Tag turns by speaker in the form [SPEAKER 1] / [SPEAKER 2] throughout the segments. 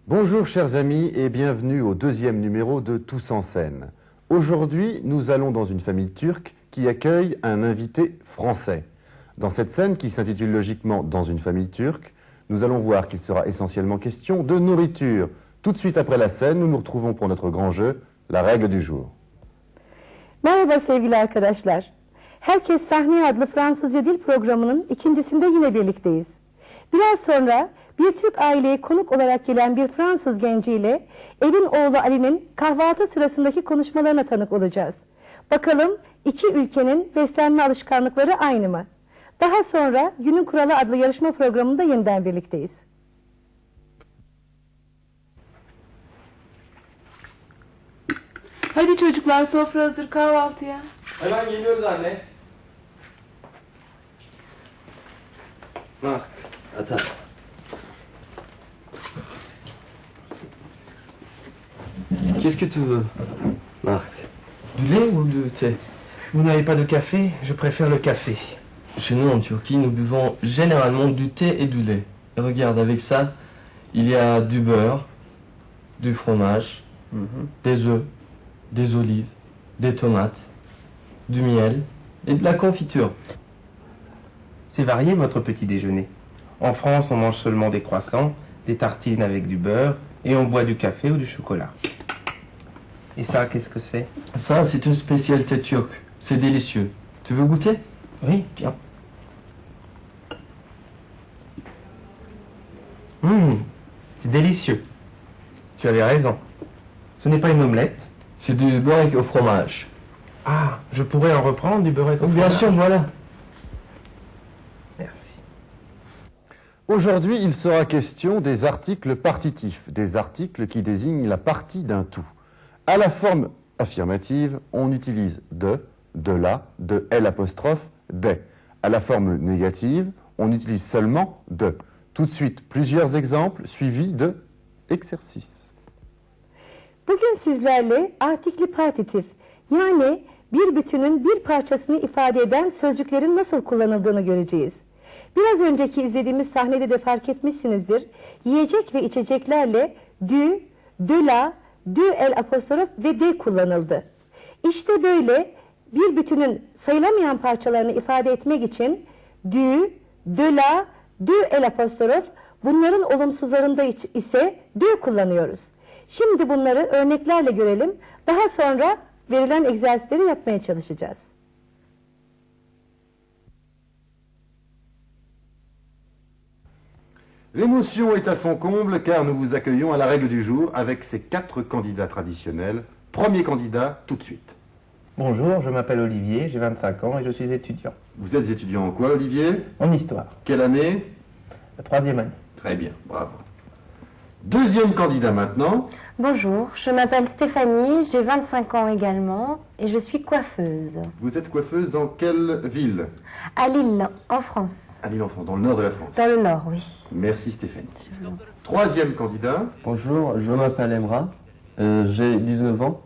[SPEAKER 1] Bonjour chers amis et bienvenue au deuxième numéro de Tous en scène. Aujourd'hui, nous allons dans une famille turque qui accueille un invité français. Dans cette scène qui s'intitule logiquement « Dans une famille turque », nous allons voir qu'il sera essentiellement question de nourriture. Tout de suite après la scène, nous nous retrouvons pour notre grand jeu, la règle du jour.
[SPEAKER 2] Merhaba sevgili arkadaşlar. Herkes Sahneye adlı Fransızca dil programının ikincisinde yine birlikteyiz. Biraz sonra bir Türk aileye konuk olarak gelen bir Fransız genciyle evin oğlu Ali'nin kahvaltı sırasındaki konuşmalarına tanık olacağız. Bakalım iki ülkenin beslenme alışkanlıkları aynı mı? Daha sonra Günün Kuralı adlı yarışma programında yeniden birlikteyiz.
[SPEAKER 3] Hadi çocuklar, sofra hazır, kahvaltıya.
[SPEAKER 4] Hemen geliyoruz anne. Bak, attends. Qu'est-ce que tu veux, Marc? Du lait ou du thé?
[SPEAKER 5] Vous n'avez pas de café? Je préfère le café.
[SPEAKER 4] Chez nous en Turquie, nous buvons généralement du thé et du lait. Et regarde, avec ça, il y a du beurre, du fromage, des œufs, des olives, des tomates, du miel et de la confiture.
[SPEAKER 5] C'est varié votre petit déjeuner. En France, on mange seulement des croissants, des tartines avec du beurre et on boit du café ou du chocolat. Et ça, qu'est-ce que c'est?
[SPEAKER 4] Ça, c'est une spécialité turque. C'est délicieux. Tu veux goûter?
[SPEAKER 5] Oui, tiens. C'est délicieux. Tu avais raison. Ce n'est pas une omelette.
[SPEAKER 4] C'est du beurre au fromage.
[SPEAKER 5] Ah, je pourrais en reprendre du beurre au fromage?
[SPEAKER 4] Bien sûr, voilà.
[SPEAKER 5] Merci.
[SPEAKER 1] Aujourd'hui, il sera question des articles partitifs, des articles qui désignent la partie d'un tout. À la forme affirmative, on utilise de la, de L', des. À la forme négative, on utilise seulement de. Tout de suite, plusieurs exemples suivis de exercices.
[SPEAKER 2] Bugün sizlerle artikli partitif, yani bir bütünün bir parçasını ifade eden sözcüklerin nasıl kullanıldığını göreceğiz. Biraz önceki izlediğimiz sahnede de fark etmişsinizdir. Yiyecek ve içeceklerle du, de la, L' ve D kullanıldı. İşte böyle bir bütünün sayılamayan parçalarını ifade etmek için du, de la, L' bunların olumsuzlarında ise D kullanıyoruz. Şimdi bunları örneklerle görelim. Daha sonra verilen egzersizleri yapmaya çalışacağız.
[SPEAKER 1] L'émotion est à son comble car nous vous accueillons à la règle du jour avec ces 4 candidats traditionnels. Premier candidat, tout de suite.
[SPEAKER 5] Bonjour, je m'appelle Olivier, j'ai 25 ans et je suis étudiant.
[SPEAKER 1] Vous êtes étudiant en quoi, Olivier?
[SPEAKER 5] En histoire.
[SPEAKER 1] Quelle année?
[SPEAKER 5] La 3e année.
[SPEAKER 1] Très bien, bravo. Deuxième candidat maintenant.
[SPEAKER 6] Bonjour, je m'appelle Stéphanie, j'ai 25 ans également et je suis coiffeuse.
[SPEAKER 1] Vous êtes coiffeuse dans quelle ville?
[SPEAKER 6] À Lille, en France.
[SPEAKER 1] À Lille en France, dans le nord de la France.
[SPEAKER 6] Dans le nord, oui.
[SPEAKER 1] Merci Stéphanie. Troisième candidat.
[SPEAKER 4] Bonjour, je m'appelle Emra, j'ai 19 ans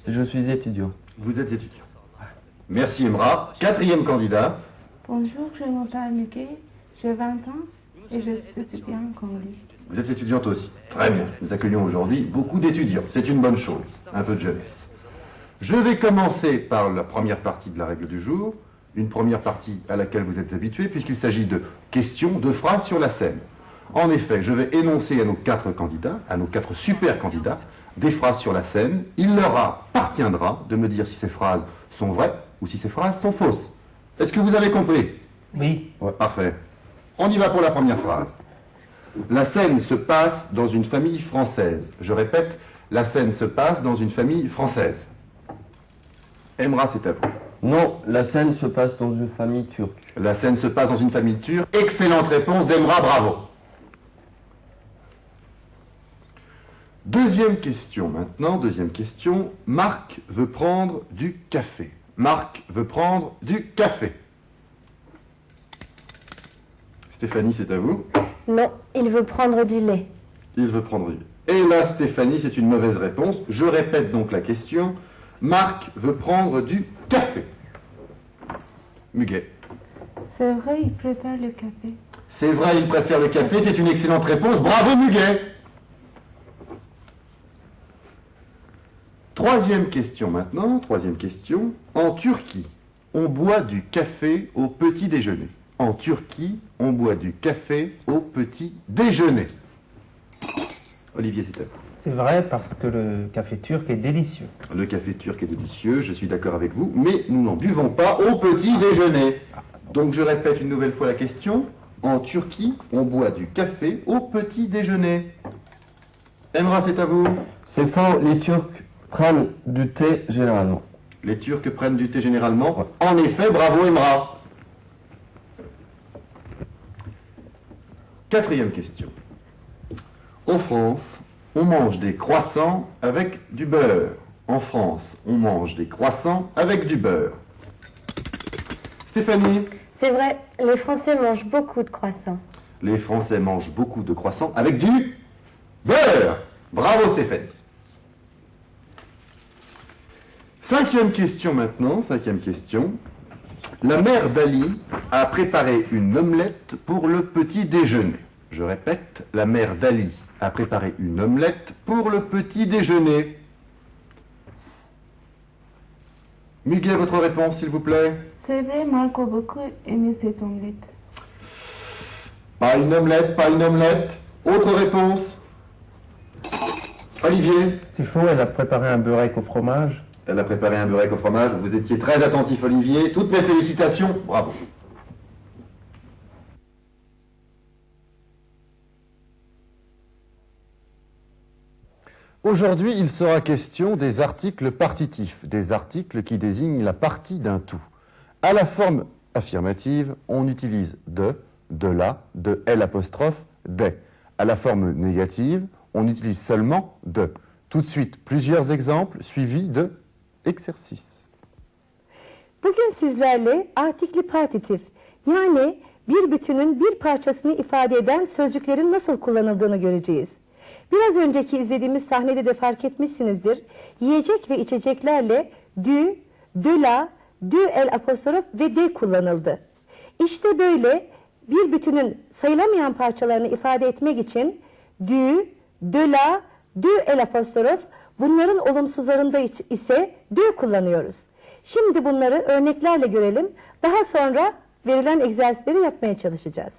[SPEAKER 4] et je suis étudiant.
[SPEAKER 1] Vous êtes étudiant. Merci Emra. Quatrième candidat.
[SPEAKER 3] Bonjour, je m'appelle Mickey, j'ai 20 ans et je suis étudiant comme lui.
[SPEAKER 1] Vous êtes étudiante aussi. Très bien. Nous accueillons aujourd'hui beaucoup d'étudiants. C'est une bonne chose. Un peu de jeunesse. Je vais commencer par la première partie de la règle du jour. Une première partie à laquelle vous êtes habitués puisqu'il s'agit de questions, de phrases sur la scène. En effet, je vais énoncer à nos 4 candidats, à nos 4 super candidats, des phrases sur la scène. Il leur appartiendra de me dire si ces phrases sont vraies ou si ces phrases sont fausses. Est-ce que vous avez compris?
[SPEAKER 5] Oui.
[SPEAKER 1] Ouais, parfait. On y va pour la première phrase. La scène se passe dans une famille française. Je répète, la scène se passe dans une famille française. Emra, c'est à vous.
[SPEAKER 4] Non, la scène se passe dans une famille turque.
[SPEAKER 1] La scène se passe dans une famille turque. Excellente réponse d'Emra, bravo. Deuxième question maintenant, deuxième question. Marc veut prendre du café. Marc veut prendre du café. Stéphanie, c'est à vous.
[SPEAKER 6] Non, il veut prendre du lait.
[SPEAKER 1] Il veut prendre du lait. Et là, Stéphanie, c'est une mauvaise réponse. Je répète donc la question. Marc veut prendre du café. Muguet.
[SPEAKER 3] C'est vrai, il préfère le café.
[SPEAKER 1] C'est vrai, il préfère le café. C'est une excellente réponse. Bravo, Muguet. Troisième question maintenant. Troisième question. En Turquie, on boit du café au petit déjeuner. En Turquie, on boit du café au petit déjeuner. Olivier, c'est à vous.
[SPEAKER 5] C'est vrai parce que le café turc est délicieux.
[SPEAKER 1] Le café turc est délicieux, je suis d'accord avec vous, mais nous n'en buvons pas au petit déjeuner. Donc je répète une nouvelle fois la question. En Turquie, on boit du café au petit déjeuner. Emra, c'est à vous.
[SPEAKER 4] C'est faux, les Turcs prennent du thé généralement.
[SPEAKER 1] Les Turcs prennent du thé généralement. En effet, bravo Emra. Quatrième question. En France, on mange des croissants avec du beurre. En France, on mange des croissants avec du beurre. Stéphanie.
[SPEAKER 6] C'est vrai, les Français mangent beaucoup de croissants.
[SPEAKER 1] Les Français mangent beaucoup de croissants avec du beurre. Bravo Stéphanie. Cinquième question maintenant, cinquième question. La mère d'Ali a préparé une omelette pour le petit déjeuner. Je répète, la mère d'Ali a préparé une omelette pour le petit déjeuner. Muguet, votre réponse, s'il vous plaît.
[SPEAKER 3] C'est vrai, Marc a beaucoup aimé cette omelette.
[SPEAKER 1] Pas une omelette, pas une omelette. Autre réponse. Olivier.
[SPEAKER 5] C'est faux, elle a préparé un beurek au fromage.
[SPEAKER 1] Elle a préparé un beurek au fromage. Vous étiez très attentif, Olivier. Toutes mes félicitations. Bravo. Aujourd'hui, il sera question des articles partitifs, des articles qui désignent la partie d'un tout. À la forme affirmative, on utilise de la, de L', des. À la forme négative, on utilise seulement de. Tout de suite, plusieurs exemples suivis de exercices.
[SPEAKER 2] Bugün sizlerle artikli partitif yani bir bütünün bir parçasını ifade eden sözcüklerin nasıl kullanıldığını göreceğiz. Biraz önceki izlediğimiz sahnede de fark etmişsinizdir. Yiyecek ve içeceklerle dü, de l'apostrof ve de kullanıldı. İşte böyle bir bütünün sayılamayan parçalarını ifade etmek için dü, de l'apostrof, bunların olumsuzlarında ise de kullanıyoruz. Şimdi bunları örneklerle görelim. Daha sonra verilen egzersizleri yapmaya çalışacağız.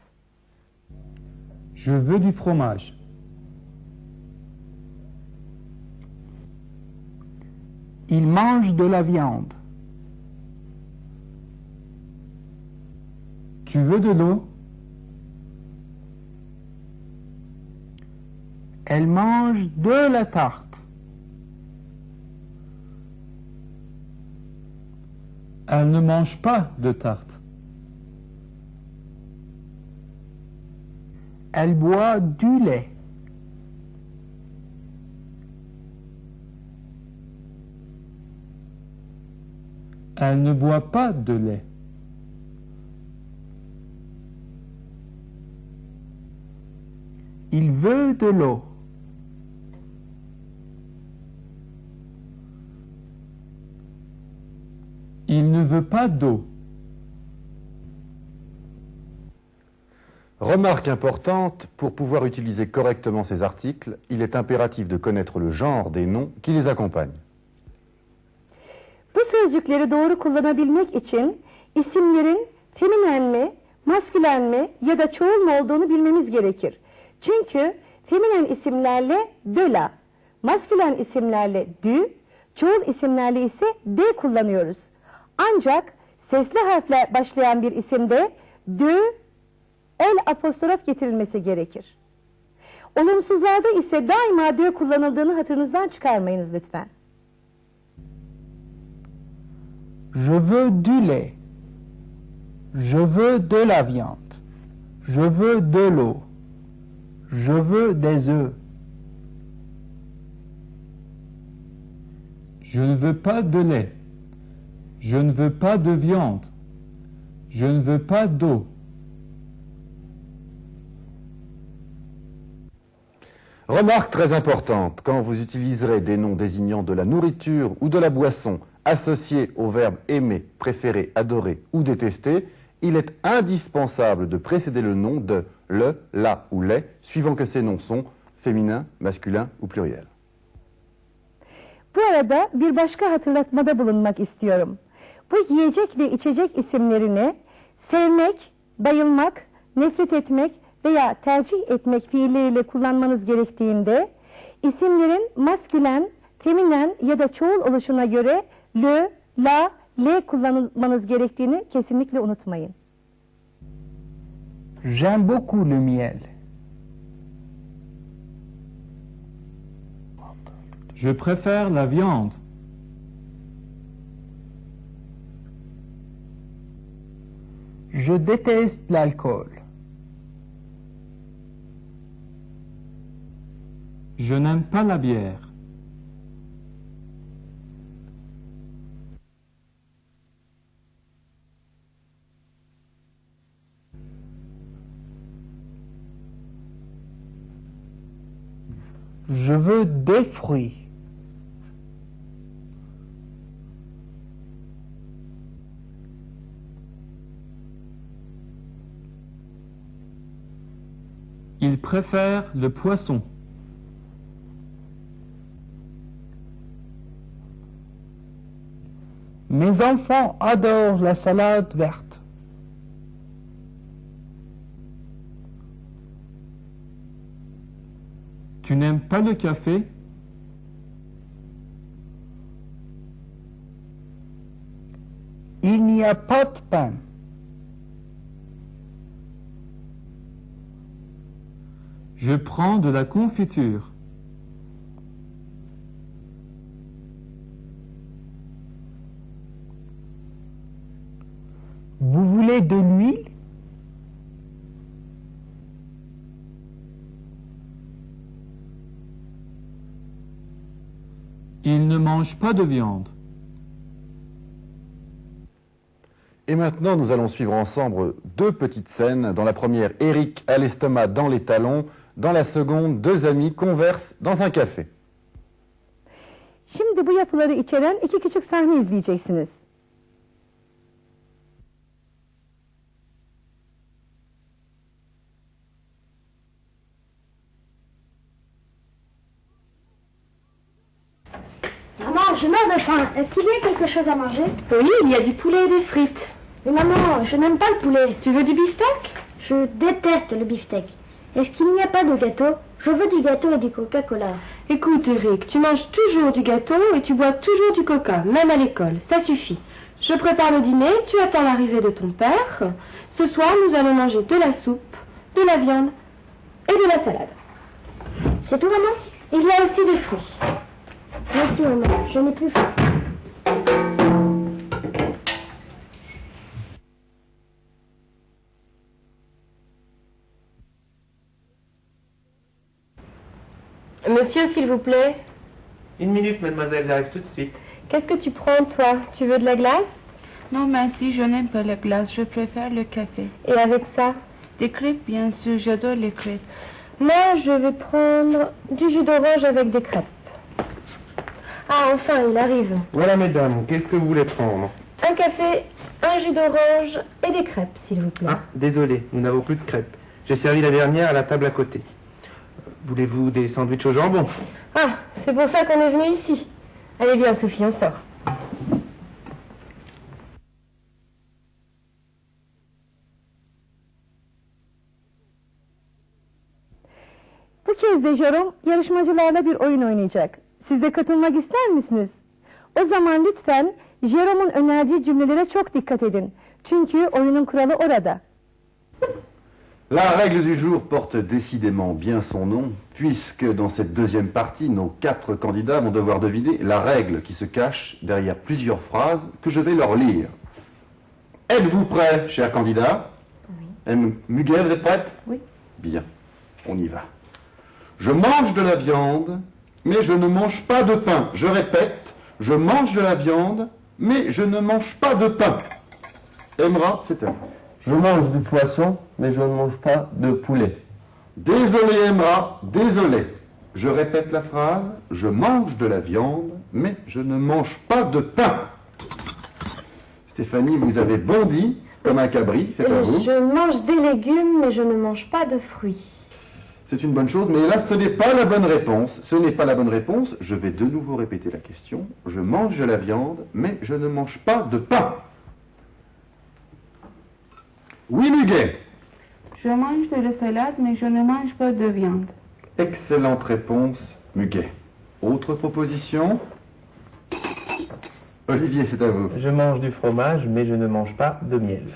[SPEAKER 7] Je veux du fromage. Il mange de la viande. Tu veux de l'eau? Elle mange de la tarte. Elle ne mange pas de tarte. Elle boit du lait. Elle ne boit pas de lait. Il veut de l'eau. Il ne veut pas d'eau.
[SPEAKER 1] Remarque importante, pour pouvoir utiliser correctement ces articles, il est impératif de connaître le genre des noms qui les accompagnent.
[SPEAKER 2] Bu sözcükleri doğru kullanabilmek için isimlerin feminen mi, maskülen mi ya da çoğul mu olduğunu bilmemiz gerekir. Çünkü feminen isimlerle de la, maskülen isimlerle dü, çoğul isimlerle ise de kullanıyoruz. Ancak sesli harfle başlayan bir isimde dü, l'apostrof getirilmesi gerekir. Olumsuzlarda ise daima de kullanıldığını hatırınızdan çıkarmayınız lütfen.
[SPEAKER 7] Je veux du lait. Je veux de la viande. Je veux de l'eau. Je veux des œufs. Je ne veux pas de lait. Je ne veux pas de viande. Je ne veux pas d'eau.
[SPEAKER 1] Remarque très importante, quand vous utiliserez des noms désignant de la nourriture ou de la boisson associés aux verbes aimer, préférer, adorer ou détester, il est indispensable de précéder le nom de le, la ou les, suivant que ces noms sont féminin, masculin ou pluriel.
[SPEAKER 2] Bu arada bir başka hatırlatmada bulunmak istiyorum. Bu yiyecek ve içecek isimlerini sevmek, bayılmak, nefret etmek veya tercih etmek fiilleriyle kullanmanız gerektiğinde isimlerin maskülen, feminen ya da çoğul oluşuna göre le, la, le kullanmanız gerektiğini kesinlikle unutmayın.
[SPEAKER 7] J'aime beaucoup le miel. Je préfère la viande. Je déteste l'alcool. Je n'aime pas la bière. Je veux des fruits. Il préfère le poisson. Mes enfants adorent la salade verte. Tu n'aimes pas le café? Il n'y a pas de pain. Je prends de la confiture. Vous voulez de l'huile? Il ne mange pas de viande.
[SPEAKER 1] Et maintenant, nous allons suivre ensemble deux petites scènes. Dans la première, Eric a l'estomac dans les talons. Dans la seconde, deux amis conversent dans un café.
[SPEAKER 2] Şimdi bu yapıları içeren iki küçük sahne izleyeceksiniz.
[SPEAKER 8] Maman, je meurs de faim. Est-ce qu'il y a quelque chose à manger?
[SPEAKER 6] Oui, il y a du poulet et des frites.
[SPEAKER 8] Mais maman, je n'aime pas le poulet.
[SPEAKER 6] Tu veux du beefsteak?
[SPEAKER 8] Je déteste le beefsteak. Est-ce qu'il n'y a pas de gâteau? Je veux du gâteau et du Coca-Cola.
[SPEAKER 6] Écoute, Eric, tu manges toujours du gâteau et tu bois toujours du coca, même à l'école. Ça suffit. Je prépare le dîner, tu attends l'arrivée de ton père. Ce soir, nous allons manger de la soupe, de la viande et de la salade.
[SPEAKER 8] C'est tout, maman?
[SPEAKER 6] Il y a aussi des fruits.
[SPEAKER 8] Merci, maman. Je n'ai plus faim.
[SPEAKER 6] Monsieur, s'il vous plaît.
[SPEAKER 5] Une minute, mademoiselle, j'arrive tout de suite.
[SPEAKER 6] Qu'est-ce que tu prends, toi? Tu veux de la glace?
[SPEAKER 3] Non, merci, je n'aime pas la glace. Je préfère le café.
[SPEAKER 6] Et avec ça?
[SPEAKER 3] Des crêpes, bien sûr. J'adore les crêpes.
[SPEAKER 6] Moi, je vais prendre du jus d'orange avec des crêpes. Ah, enfin, il arrive.
[SPEAKER 5] Voilà, mesdames, qu'est-ce que vous voulez prendre?
[SPEAKER 6] Un café, un jus d'orange et des crêpes, s'il vous plaît.
[SPEAKER 5] Ah, désolé, nous n'avons plus de crêpes. J'ai servi la dernière à la table à côté. Voulez-vous des sandwichs au jambon?
[SPEAKER 6] Ah, c'est pour ça qu'on est venu ici. Allez bien, Sophie, on sort.
[SPEAKER 2] Bu kez de Jerome yarışmacılarla bir oyun oynayacak. Siz de katılmak ister misiniz? O zaman lütfen Jerome'un önerdiği cümlelere çok dikkat edin. Çünkü oyunun kuralı orada.
[SPEAKER 1] La règle du jour porte décidément bien son nom, puisque dans cette deuxième partie, nos 4 candidats vont devoir deviner la règle qui se cache derrière plusieurs phrases que je vais leur lire. Êtes-vous prêts, chers candidats? Oui. Muguet, vous êtes prête?
[SPEAKER 3] Oui.
[SPEAKER 1] Bien, on y va. Je mange de la viande, mais je ne mange pas de pain. Je répète, je mange de la viande, mais je ne mange pas de pain. Emra, c'est à vous.
[SPEAKER 4] Je mange du poisson, mais je ne mange pas de poulet.
[SPEAKER 1] Désolé Emra, désolé. Je répète la phrase, je mange de la viande, mais je ne mange pas de pain. Stéphanie, vous avez bondi comme un cabri, c'est à vous.
[SPEAKER 6] Je mange des légumes, mais je ne mange pas de fruits.
[SPEAKER 1] C'est une bonne chose, mais là, ce n'est pas la bonne réponse. Ce n'est pas la bonne réponse. Je vais de nouveau répéter la question. Je mange de la viande, mais je ne mange pas de pain. Oui, Muguet.
[SPEAKER 3] Je mange de la salade, mais je ne mange pas de viande.
[SPEAKER 1] Excellente réponse, Muguet. Autre proposition? Olivier, c'est à vous.
[SPEAKER 5] Je mange du fromage, mais je ne mange pas de miel.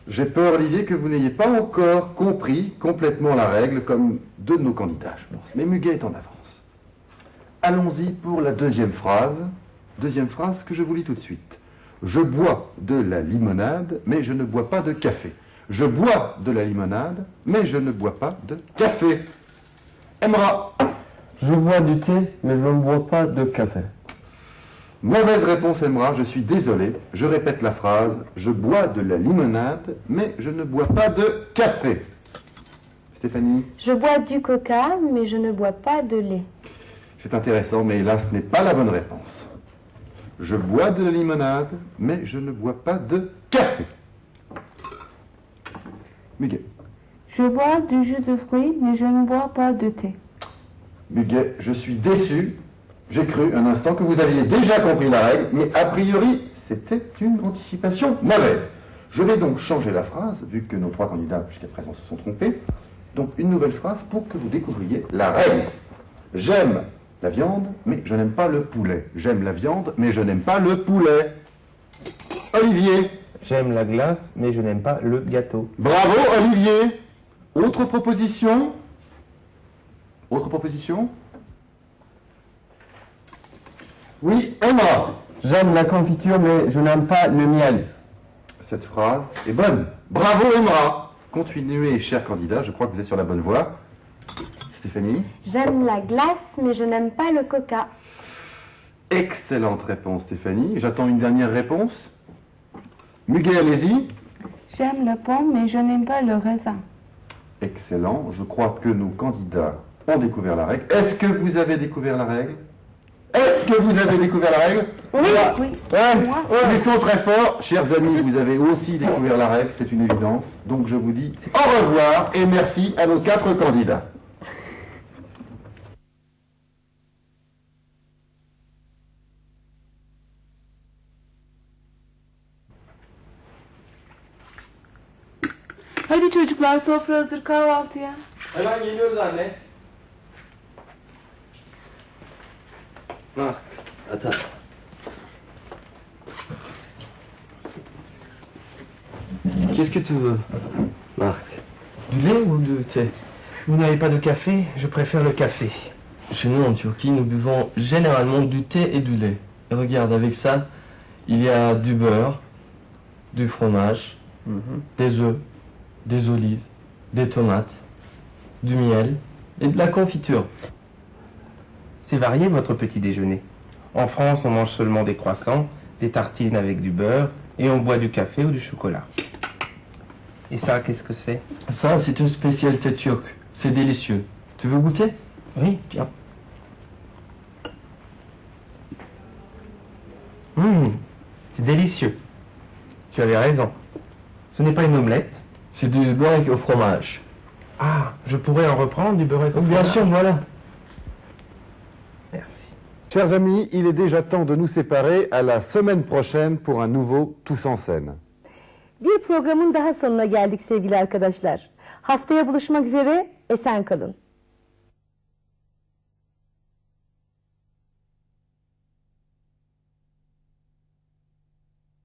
[SPEAKER 1] J'ai peur, Olivier, que vous n'ayez pas encore compris complètement la règle, comme deux de nos candidats, je pense. Mais Muguet est en avance. Allons-y pour la deuxième phrase. Deuxième phrase que je vous lis tout de suite. Je bois de la limonade, mais je ne bois pas de café. Je bois de la limonade, mais je ne bois pas de café. Emra.
[SPEAKER 4] Je bois du thé, mais je ne bois pas de café.
[SPEAKER 1] Mauvaise réponse, Emra, je suis désolé. Je répète la phrase. Je bois de la limonade, mais je ne bois pas de café. Stéphanie.
[SPEAKER 6] Je bois du coca, mais je ne bois pas de lait.
[SPEAKER 1] C'est intéressant, mais là, ce n'est pas la bonne réponse. Je bois de la limonade, mais je ne bois pas de café. Muguet.
[SPEAKER 3] Je bois du jus de fruits, mais je ne bois pas de thé.
[SPEAKER 1] Muguet, je suis déçu. J'ai cru un instant que vous aviez déjà compris la règle, mais a priori, c'était une anticipation mauvaise. Je vais donc changer la phrase, vu que nos 3 candidats jusqu'à présent se sont trompés. Donc une nouvelle phrase pour que vous découvriez la règle. J'aime la viande, mais je n'aime pas le poulet. J'aime la viande, mais je n'aime pas le poulet. Olivier.
[SPEAKER 5] J'aime la glace, mais je n'aime pas le gâteau.
[SPEAKER 1] Bravo, Olivier. Autre proposition? Autre proposition? Oui, Emma.
[SPEAKER 4] J'aime la confiture, mais je n'aime pas le miel.
[SPEAKER 1] Cette phrase est bonne. Bravo, Emma. Continuez, chers candidats, je crois que vous êtes sur la bonne voie. Stéphanie.
[SPEAKER 6] J'aime la glace, mais je n'aime pas le coca.
[SPEAKER 1] Excellente réponse, Stéphanie. J'attends une dernière réponse. Muguet, allez-y.
[SPEAKER 3] J'aime la pomme, mais je n'aime pas le raisin.
[SPEAKER 1] Excellent. Je crois que nos candidats ont découvert la règle. Est-ce que vous avez découvert la règle? Est-ce que vous avez découvert la règle?
[SPEAKER 3] Oui.
[SPEAKER 1] Ils sont très forts. Chers amis, vous avez aussi découvert la règle, c'est une évidence. Donc je vous dis au revoir et merci à nos 4 candidats.
[SPEAKER 3] Hadi çocuklar, sofra hazır kahvaltıya.
[SPEAKER 4] Hemen geliyoruz anne. Marc, attends. Qu'est-ce que tu veux, Marc? Du lait ou du thé?
[SPEAKER 5] Vous n'avez pas de café? Je préfère le café.
[SPEAKER 4] Chez nous en Turquie, nous buvons généralement du thé et du lait. Et regarde, avec ça, il y a du beurre, du fromage, des œufs, des olives, des tomates, du miel et de la confiture.
[SPEAKER 5] C'est varié votre petit déjeuner. En France, on mange seulement des croissants, des tartines avec du beurre, et on boit du café ou du chocolat. Et ça, qu'est-ce que c'est?
[SPEAKER 4] Ça, c'est une spécialité turque. C'est délicieux. Tu veux goûter?
[SPEAKER 5] Oui.
[SPEAKER 4] Tiens.
[SPEAKER 5] C'est délicieux. Tu avais raison. Ce n'est pas une omelette.
[SPEAKER 4] C'est du beurre au fromage.
[SPEAKER 5] Ah, je pourrais en reprendre du beurre au fromage?
[SPEAKER 4] Bien sûr, voilà.
[SPEAKER 5] Merci.
[SPEAKER 1] Chers amis, il est déjà temps de nous séparer. À la semaine prochaine pour un nouveau Tous en scène.
[SPEAKER 2] Bir programın daha sonuna geldik sevgili arkadaşlar. Haftaya buluşmak üzere, esen kalın.